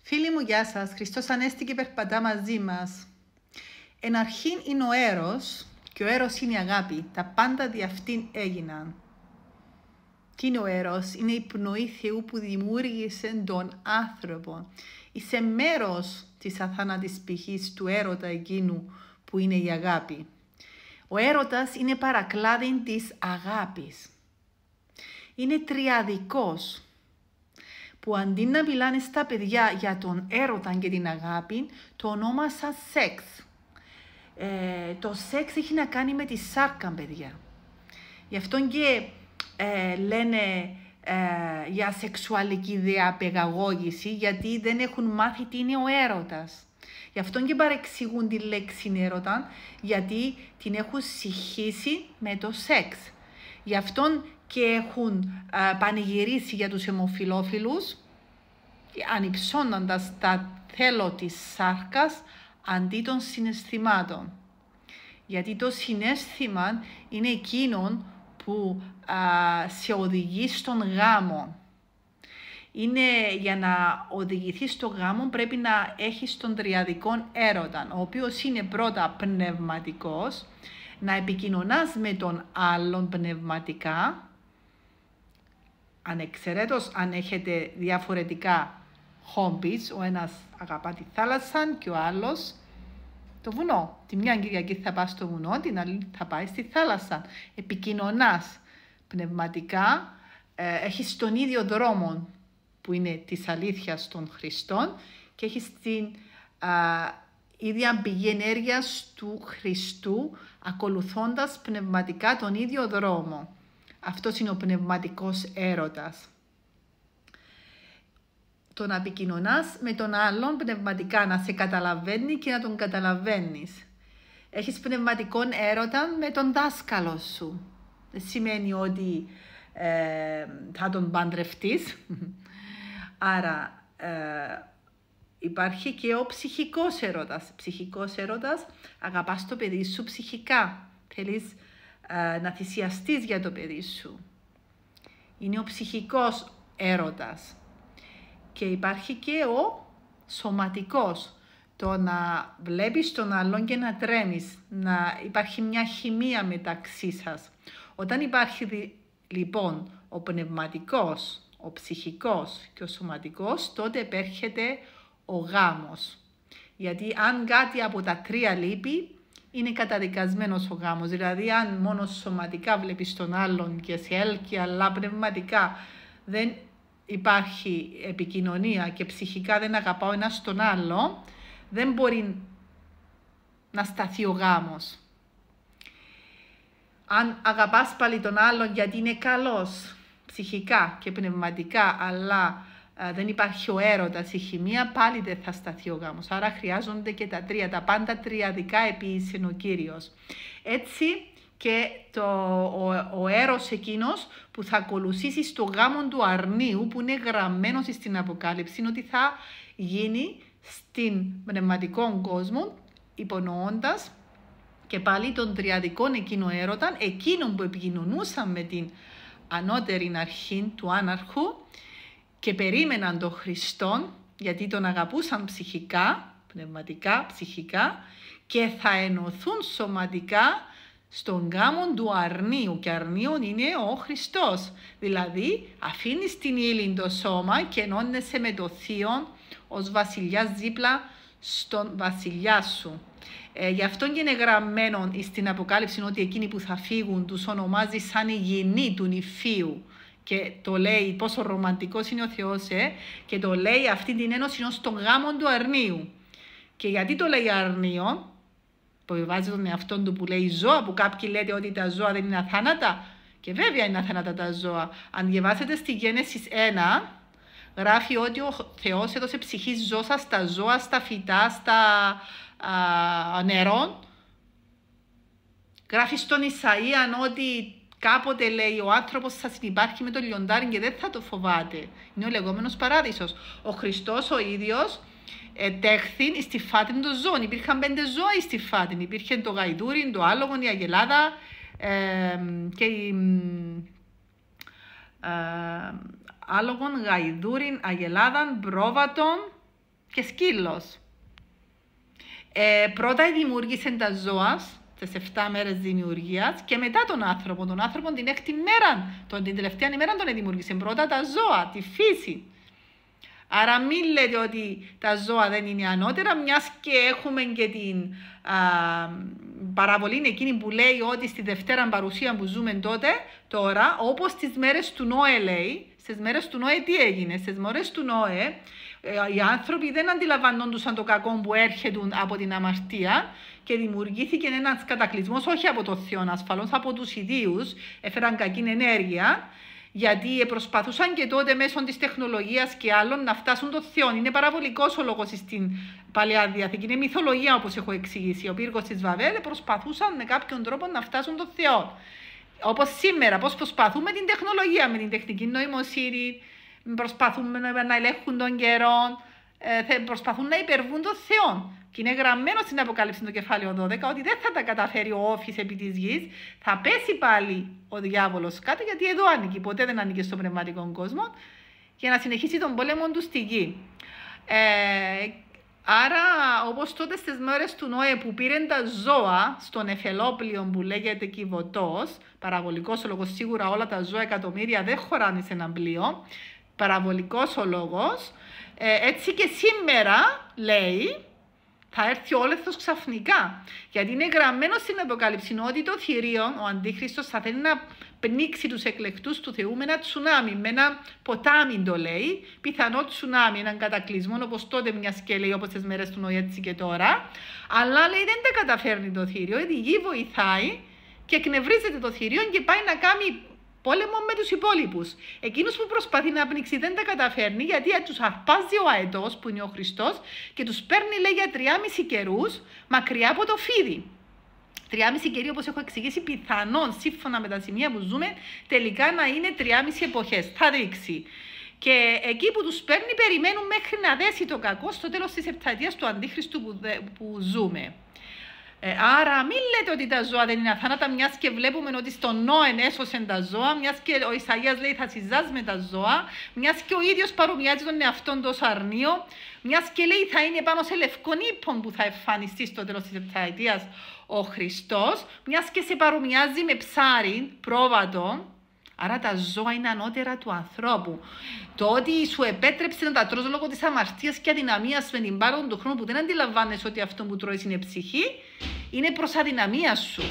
Φίλοι μου, γεια σας. Χριστός Ανέστη και περπατά μαζί μας. Εν αρχήν είναι ο έρος και ο έρος είναι η αγάπη. Τα πάντα δι' αυτήν έγιναν. Τι είναι ο έρος? Είναι η πνοή Θεού που δημιούργησε τον άνθρωπο. Είσαι μέρος της αθάνατης πηγής του έρωτα εκείνου που είναι η αγάπη. Ο έρωτας είναι παρακλάδι της αγάπης. Είναι τριαδικός, που αντί να μιλάνε στα παιδιά για τον έρωτα και την αγάπη, το ονόμασα σεξ. Το σεξ έχει να κάνει με τη σάρκα, παιδιά. Γι' αυτό και λένε για σεξουαλική διαπαιδαγώγηση, γιατί δεν έχουν μάθει τι είναι ο έρωτας. Γι' αυτό και παρεξηγούν τη λέξη έρωτα, γιατί την έχουν συγχύσει με το σεξ. Γι' αυτό και έχουν πανηγυρίσει για τους αιμοφιλόφιλους, ανυψώνοντας τα θέλω της σάρκας αντί των συναισθημάτων. Γιατί το συναίσθημα είναι εκείνο που σε οδηγεί στον γάμο. Για να οδηγηθεί στον γάμο πρέπει να έχεις τον τριαδικό έρωτα, ο οποίος είναι πρώτα πνευματικός, να επικοινωνάς με τον άλλον πνευματικά, ανεξαιρέτως αν έχετε διαφορετικά hobbies, ο ένας αγαπά τη θάλασσα και ο άλλος το βουνό. Τη μια Κυριακή θα πάει στο βουνό, την άλλη θα πάει στη θάλασσα. Επικοινωνάς πνευματικά, έχεις τον ίδιο δρόμο που είναι της αλήθειας των Χριστών και έχεις την ίδια πηγή ενέργειας του Χριστού, ακολουθώντας πνευματικά τον ίδιο δρόμο. Αυτός είναι ο πνευματικός έρωτας. Το να επικοινωνάς με τον άλλον πνευματικά, να σε καταλαβαίνει και να τον καταλαβαίνεις. Έχεις πνευματικό έρωτα με τον δάσκαλο σου. Δεν σημαίνει ότι θα τον παντρευτείς. Άρα υπάρχει και ο ψυχικός έρωτας. Ψυχικός έρωτας, αγαπάς το παιδί σου ψυχικά. Θέλεις να θυσιαστείς για το παιδί σου. Είναι ο ψυχικός έρωτας. Και υπάρχει και ο σωματικός. Το να βλέπεις τον άλλον και να τρέμεις. Να υπάρχει μια χημεία μεταξύ σας. Όταν υπάρχει λοιπόν ο πνευματικός, ο ψυχικός και ο σωματικός, τότε επέρχεται ο γάμος. Γιατί αν κάτι από τα τρία λείπει, είναι καταδικασμένος ο γάμος. Δηλαδή, αν μόνο σωματικά βλέπεις τον άλλον και σε έλκει, αλλά πνευματικά δεν υπάρχει επικοινωνία και ψυχικά δεν αγαπάω ένας τον άλλο, δεν μπορεί να σταθεί ο γάμος. Αν αγαπάς πάλι τον άλλον γιατί είναι καλός ψυχικά και πνευματικά, αλλά δεν υπάρχει ο έρωτας, η χημεία, πάλι δεν θα σταθεί ο γάμος. Άρα χρειάζονται και τα τρία, τα πάντα τριαδικά επίησε ο Κύριος. Έτσι και ο έρος εκείνος που θα ακολουθήσει στο γάμο του αρνίου, που είναι γραμμένο στην Αποκάλυψη, είναι ότι θα γίνει στην πνευματικό κόσμο, υπονοώντας και πάλι τον τριαδικό εκείνο έρωτα, εκείνον που επικοινωνούσαν με την ανώτερη αρχή του άναρχου και περίμεναν τον Χριστόν, γιατί τον αγαπούσαν ψυχικά, πνευματικά, ψυχικά, και θα ενωθούν σωματικά στον γάμο του αρνίου. Και αρνίον είναι ο Χριστός. Δηλαδή, αφήνεις την ύλη το σώμα και ενώνεσαι με το Θείο ως βασιλιάς δίπλα στον βασιλιά σου. Γι' αυτό και είναι γραμμένο στην Αποκάλυψη ότι εκείνοι που θα φύγουν τους ονομάζει σαν η γυνή του νηφίου. Και το λέει πόσο ρομαντικός είναι ο Θεός, και το λέει αυτή την ένωση ως τον γάμο του αρνίου. Και γιατί το λέει αρνίο, που βάζει τον εαυτόν του που λέει ζώα, που κάποιοι λέτε ότι τα ζώα δεν είναι αθάνατα, και βέβαια είναι αθάνατα τα ζώα. Αν διαβάσετε στη Γένεσης 1, γράφει ότι ο Θεός έδωσε ψυχή ζώσα στα ζώα, στα φυτά, στα νερό. Γράφει στον Ισαΐαν ότι κάποτε, λέει, ο άνθρωπος θα συνυπάρχει με το λιοντάρι και δεν θα το φοβάται. Είναι ο λεγόμενος παράδεισος. Ο Χριστός ο ίδιος τέχθην στη φάτην των ζώων. Υπήρχαν 5 ζώα στη φάτην. Υπήρχε το γαϊδούρι, το άλογο, η αγελάδα και η άλογον, γαϊδούριν, αγελάδαν, πρόβατον και σκύλος. Πρώτα δημιούργησε τα ζώα στις 7 μέρες δημιουργίας και μετά τον άνθρωπο. Τον άνθρωπο την 6η μέρα, την τελευταία ημέρα τον δημιούργησε. Πρώτα τα ζώα, τη φύση. Άρα μην λέτε ότι τα ζώα δεν είναι ανώτερα, μιας και έχουμε και την παραβολή εκείνη που λέει ότι στη Δευτέρα παρουσία που ζούμε τώρα, όπως στις μέρες του Νόε λέει, στις μέρες του Νόε τι έγινε? Στις μέρες του Νόε οι άνθρωποι δεν αντιλαμβανόντουσαν το κακό που έρχεται από την αμαρτία και δημιουργήθηκε ένας κατακλυσμός, όχι από το Θεό ασφαλώς, από τους ιδίους, έφεραν κακή ενέργεια, γιατί προσπαθούσαν και τότε μέσω της τεχνολογίας και άλλων να φτάσουν το Θεό. Είναι παραβολικός ο λόγος στην Παλαιά Διαθήκη, είναι μυθολογία όπως έχω εξηγήσει. Ο πύργος της Βαβέλ προσπαθούσαν με κάποιον τρόπο να φτάσουν το Θεό. Όπως σήμερα, πώς προσπαθούμε την τεχνολογία, με την τεχνική νοημοσύνη, προσπαθούμε να ελέγχουν τον καιρό, προσπαθούν να υπερβούν τον Θεό. Και είναι γραμμένο στην Αποκάλυψη το κεφάλαιο 12 ότι δεν θα τα καταφέρει ο όφης επί της γης, θα πέσει πάλι ο διάβολος κάτω, γιατί εδώ ανήκει, ποτέ δεν ανήκει στον πνευματικό κόσμο, για να συνεχίσει τον πόλεμο του στη γη. Άρα, όπως τότε στις μέρες του Νόε που πήραν τα ζώα στον Εφελόπλιο που λέγεται Κιβωτός, παραβολικός ο λόγος, σίγουρα όλα τα ζώα εκατομμύρια δεν χωράνε σε ένα πλοίο, παραβολικός ο λόγος, έτσι και σήμερα λέει, θα έρθει ο όλεθος ξαφνικά. Γιατί είναι γραμμένο στην Αποκάλυψη ότι το θηρίο, ο Αντίχριστος, θα θέλει να πνίξει τους εκλεκτούς του Θεού με ένα τσουνάμι, με ένα ποτάμι το λέει, πιθανό τσουνάμι, έναν κατακλυσμό, όπως τότε μια και λέει, όπως τις μέρες του Νόε, έτσι και τώρα. Αλλά λέει δεν τα καταφέρνει το θηρίο, η γη βοηθάει και εκνευρίζεται το θηρίο και πάει να κάνει πόλεμο με τους υπόλοιπους. Εκείνος που προσπαθεί να πνίξει δεν τα καταφέρνει, γιατί τους αρπάζει ο αετός που είναι ο Χριστός και τους παίρνει λέει για 3,5 καιρούς μακριά από το φίδι. 3,5 καιροί, όπως έχω εξηγήσει, πιθανόν σύμφωνα με τα σημεία που ζούμε, τελικά να είναι 3,5 εποχές. Θα δείξει. Και εκεί που τους παίρνει, περιμένουν μέχρι να δέσει το κακό στο τέλος της επταετίας του Αντίχριστου που ζούμε. Άρα μην λέτε ότι τα ζώα δεν είναι αθάνατα, μιας και βλέπουμε ότι στον Νόεν έσωσε τα ζώα, μιας και ο Ισαΐας λέει θα συζάς με τα ζώα, μιας και ο ίδιος παρομοιάζει τον εαυτόν τόσο αρνείο, μιας και λέει θα είναι πάνω σε λευκόν ύπον που θα εμφανιστεί στο τέλος της επταετίας ο Χριστός, μιας και σε παρομοιάζει με ψάρι πρόβατο. Άρα τα ζώα είναι ανώτερα του ανθρώπου. Το ότι σου επέτρεψε να τα τρως λόγω της αμαρτίας και αδυναμίας με την πάροδο του χρόνου που δεν αντιλαμβάνεσαι ότι αυτό που τρώεις είναι ψυχή, είναι προς αδυναμία σου.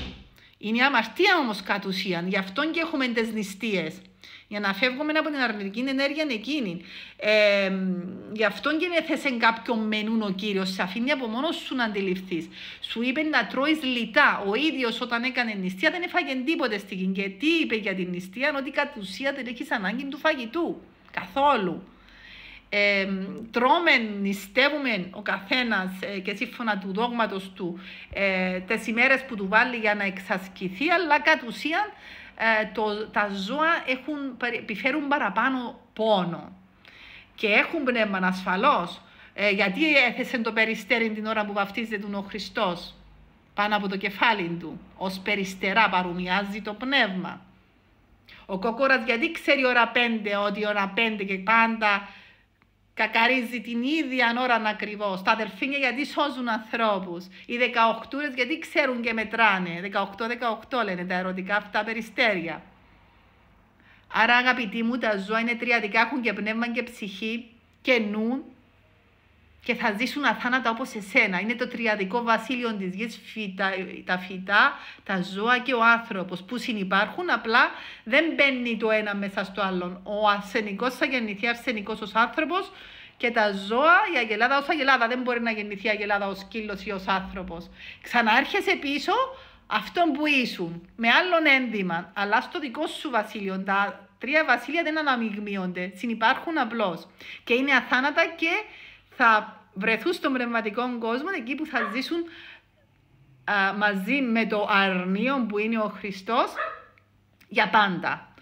Είναι αμαρτία όμως κατ' ουσίαν. Γι' αυτό και έχουμε τις νηστείες. Για να φεύγουμε από την αρνητική ενέργεια εκείνη. Γι' αυτό και έθεσε κάποιον μενούν ο Κύριος. Σε αφήνει από μόνος σου να αντιληφθείς. Σου είπε να τρώεις λιτά. Ο ίδιος όταν έκανε νηστεία δεν έφαγε τίποτε στη γη. Και τι είπε για την νηστεία? Ότι κατ' ουσία δεν έχεις ανάγκη του φαγητού. Καθόλου. Τρώμε, νηστεύουμε ο καθένας και σύμφωνα του δόγματος του τις ημέρες που του βάλει για να εξασκηθεί, αλλά κατ' ουσίαν τα ζώα επιφέρουν παραπάνω πόνο και έχουν πνεύμα ασφαλώς, γιατί έθεσε το περιστέρι την ώρα που βαφτίζεται ο Χριστός πάνω από το κεφάλι του, ως περιστερά παρομοιάζει το πνεύμα. Ο κόκορας γιατί ξέρει ώρα 5 ότι ώρα 5 και πάντα κακαρίζει την ίδια ώρα ακριβώς. Τα αδελφίνια γιατί σώζουν ανθρώπους. Οι 18 γιατί ξέρουν και μετράνε. 18-18 λένε τα ερωτικά αυτά περιστέρια. Άρα αγαπητοί μου, τα ζώα είναι τριαδικά, έχουν και πνεύμα και ψυχή και νου και θα ζήσουν αθάνατα όπως εσένα. Είναι το τριαδικό βασίλειο της γης, τα φυτά, τα ζώα και ο άνθρωπος που συνυπάρχουν, απλά δεν μπαίνει το ένα μέσα στο άλλο. Ο αρσενικός θα γεννηθεί αρσενικός ως άνθρωπος και τα ζώα, η αγελάδα ως αγελάδα. Δεν μπορεί να γεννηθεί η αγελάδα ως σκύλος ή ως άνθρωπος. Ξανάρχεσαι πίσω αυτόν που ήσουν, με άλλον ένδυμα, αλλά στο δικό σου βασίλειο. Τα τρία βασίλεια δεν αναμειγμύονται, συνυπάρχουν απλώς και είναι αθάνατα και θα βρεθούν στον πνευματικό κόσμο εκεί που θα ζήσουν μαζί με το αρνείο που είναι ο Χριστός για πάντα.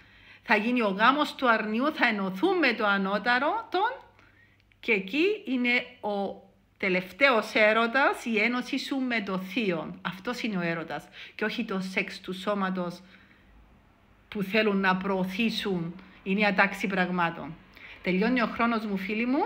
Θα γίνει ο γάμος του αρνείου, θα ενωθούν με το ανώταρο και εκεί είναι ο τελευταίος έρωτας, η ένωση σου με το θείο. Αυτός είναι ο έρωτας και όχι το σεξ του σώματος που θέλουν να προωθήσουν η νέα τάξη πραγμάτων. Τελειώνει ο χρόνος μου, φίλοι μου.